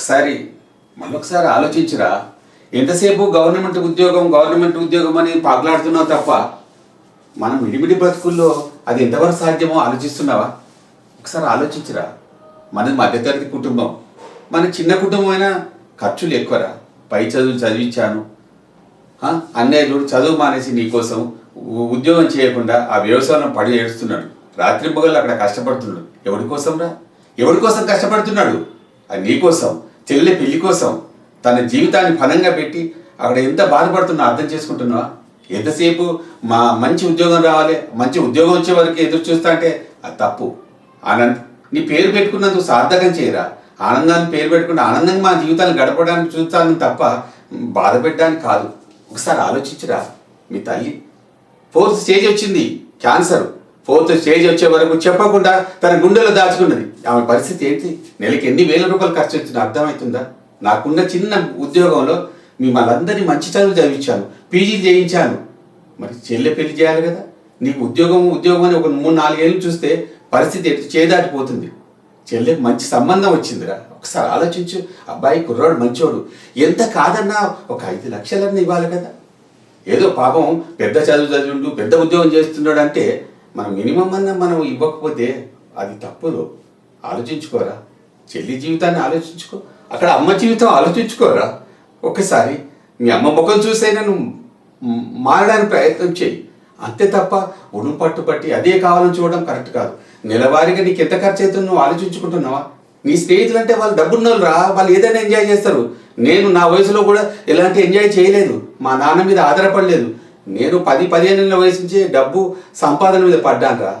ఒకసారి మళ్ళొకసారి ఆలోచించురా. ఎంతసేపు గవర్నమెంట్ ఉద్యోగం అని పాకులాడుతున్నావు తప్ప మనం మిడిమిడి బ్రతుకుల్లో అది ఎంతవరకు సాధ్యమో ఆలోచిస్తున్నావా? ఒకసారి ఆలోచించురా. మనది మధ్యతరగతి కుటుంబం, మన చిన్న కుటుంబం అయినా ఖర్చులు ఎక్కువరా. పై చదువులు చదివించాను, అన్నయ్యలు చదువు మానేసి నీకోసం ఉద్యోగం చేయకుండా ఆ వ్యవసాయం పడి ఏడుస్తున్నాడు. రాత్రి పగలు అక్కడ కష్టపడుతున్నాడు. ఎవరి కోసం రా? ఎవరి కోసం కష్టపడుతున్నాడు? అది నీకోసం, చెల్లె పెళ్లి కోసం తన జీవితాన్ని ఫలంగా పెట్టి అక్కడ ఎంత బాధపడుతున్నా అర్థం చేసుకుంటున్నావా? ఎంతసేపు మంచి ఉద్యోగం రావాలి, మంచి ఉద్యోగం వచ్చే వరకు ఎదురు చూస్తా అంటే అది తప్పు. ఆనంద్, నీ పేరు పెట్టుకున్నందుకు సార్థకం చేయరా. ఆనందాన్ని పేరు పెట్టుకుని ఆనందంగా మా జీవితాన్ని గడపడానికి చూస్తాను తప్ప బాధ పెట్టడానికి కాదు. ఒకసారి ఆలోచించురా. మీ తల్లి 4th స్టేజ్ వచ్చింది, క్యాన్సర్. 4th స్టేజ్ వచ్చే వరకు చెప్పకుండా తన గుండెలో దాచుకున్నది. ఆమె పరిస్థితి ఏంటి? నెలకి ఎన్ని వేల రూపాయలు ఖర్చు వచ్చిందో అర్థమవుతుందా? నాకున్న చిన్న ఉద్యోగంలో మిమ్మల్ని అందరినీ మంచి చదువు చదివించాను, పీజీ చేయించాను. మరి చెల్లె పెళ్లి చేయాలి కదా. నీకు ఉద్యోగం అని ఒక 3-4 ఏళ్ళు చూస్తే పరిస్థితి ఎటు చేదాటిపోతుంది. చెల్లెకి మంచి సంబంధం వచ్చిందిరా. ఒకసారి ఆలోచించు. అబ్బాయి కుర్రాడు మంచోడు, ఎంత కాదన్నా ఒక 5 లక్షలన్నీ ఇవ్వాలి కదా. ఏదో పాపం పెద్ద చదువు చదివిండు, పెద్ద ఉద్యోగం చేస్తున్నాడు అంటే మనం మినిమం అన్న మనం ఇవ్వకపోతే అది తప్పులు. ఆలోచించుకోరా. చెల్లి జీవితాన్ని ఆలోచించుకో, అక్కడ అమ్మ జీవితం ఆలోచించుకోరా. ఒక్కసారి మీ అమ్మ ముఖం చూసైనా నువ్వు మారడానికి ప్రయత్నం చేయి. అంతే తప్ప ఉడుం పట్టుపట్టి అదే కావాలని చూడడం కరెక్ట్ కాదు. నెలవారీగా నీకు ఎంత ఖర్చు అవుతుందో నువ్వు ఆలోచించుకుంటున్నావా? నీ స్నేహితులు అంటే వాళ్ళు డబ్బున్నోళ్ళు రా, వాళ్ళు ఏదైనా ఎంజాయ్ చేస్తారు. నేను నా వయసులో కూడా ఎలాంటి ఎంజాయ్ చేయలేదు, మా నాన్న మీద ఆధారపడలేదు. నేను 10-15 ఏళ్ళ వయసు నుంచి డబ్బు సంపాదన మీద పడ్డాను రా.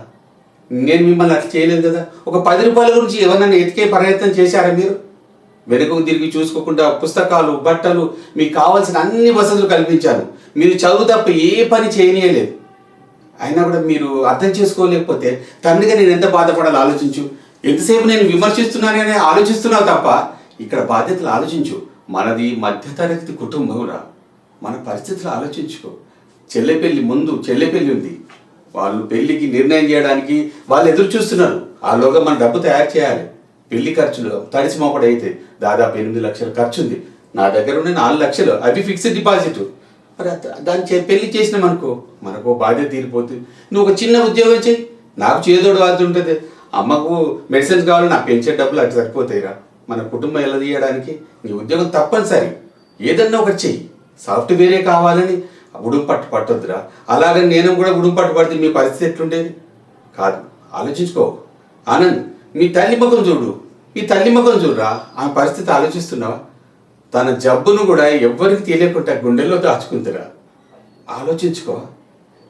నేను మిమ్మల్ని అట్లా చేయలేదు కదా. ఒక 10 రూపాయల గురించి ఎవరన్నా ఎతికే ప్రయత్నం చేశారా మీరు? వెనుకకు తిరిగి చూసుకోకుండా పుస్తకాలు, బట్టలు, మీకు కావాల్సిన అన్ని వసతులు కల్పించాను. మీరు చదువు తప్ప ఏ పని చేయనీయలేదు. అయినా కూడా మీరు అర్థం చేసుకోలేకపోతే తండ్రిగా నేను ఎంత బాధపడాలో ఆలోచించు. ఎంతసేపు నేను విమర్శిస్తున్నానని ఆలోచిస్తున్నావు తప్ప ఇక్కడ బాధ్యతలు ఆలోచించు. మనది మధ్యతరగతి కుటుంబం రా. మన పరిస్థితులు ఆలోచించుకో. చెల్లె పెళ్ళి ఉంది. వాళ్ళు పెళ్ళికి నిర్ణయం చేయడానికి వాళ్ళు ఎదురు చూస్తున్నారు. ఆలోగా మన డబ్బు తయారు చేయాలి. పెళ్లి ఖర్చులు తడిసి మోపడైతే దాదాపు 8 లక్షలు ఖర్చు ఉంది. నా దగ్గర ఉన్న 4 లక్షలు అవి ఫిక్స్డ్ డిపాజిట్. మరి దాన్ని పెళ్లి చేసినామనుకో మనకు బాధ్యత తీరిపోతుంది. నువ్వు ఒక చిన్న ఉద్యోగం చేయి, నాకు చేదోడు వాళ్తూ ఉంటుంది. అమ్మకు మెడిసిన్స్ కావాలి, నాకు పెంచే డబ్బులు అటు సరిపోతాయిరా. మన కుటుంబం ఎలా తీయడానికి నీ ఉద్యోగం తప్పనిసరి. ఏదన్నా ఒకటి చెయ్యి. సాఫ్ట్వేరే కావాలని ఉడుం పట్టొద్దురా. అలాగని నేను కూడా ఉడుం పడితే మీ పరిస్థితి ఎట్లుండేది కాదు. ఆలోచించుకో. ఆనంద్, మీ తల్లి ముఖం చూడురా. ఆమె పరిస్థితి ఆలోచిస్తున్నావా? తన జబ్బును కూడా ఎవ్వరికి తెలియకుండా గుండెల్లో దాచుకుందిరా. ఆలోచించుకో.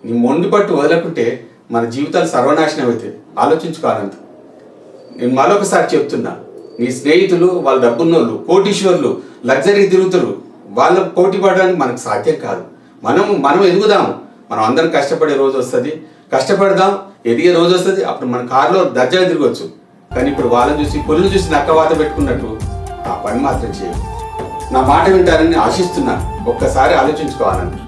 నీ మొండి పట్టు వదలకుంటే మన జీవితాలు సర్వనాశనం అవుతాయి. ఆలోచించుకో ఆనంద్. నేను మరొకసారి చెప్తున్నా, నీ స్నేహితులు వాళ్ళు డబ్బున్నోళ్ళు, కోటీశ్వర్లు, లగ్జరీ తిరుగుతారు. వాళ్ళ పోటీ పడడానికి మనకు సాధ్యం కాదు. మనం ఎదుగుదాము. మనం అందరం కష్టపడే రోజు వస్తుంది. కష్టపడదాం, ఎదిగే రోజు వస్తుంది. అప్పుడు మన కారులో దర్జాగా తిరగవచ్చు. కానీ ఇప్పుడు వాళ్ళని చూసి పొల్లు చూసి నక్కవాత పెట్టుకున్నట్టు ఆ పని మాత్రం చేయదు. నా మాట వింటారని ఆశిస్తున్నా. ఒక్కసారి ఆలోచించుకోవాలని.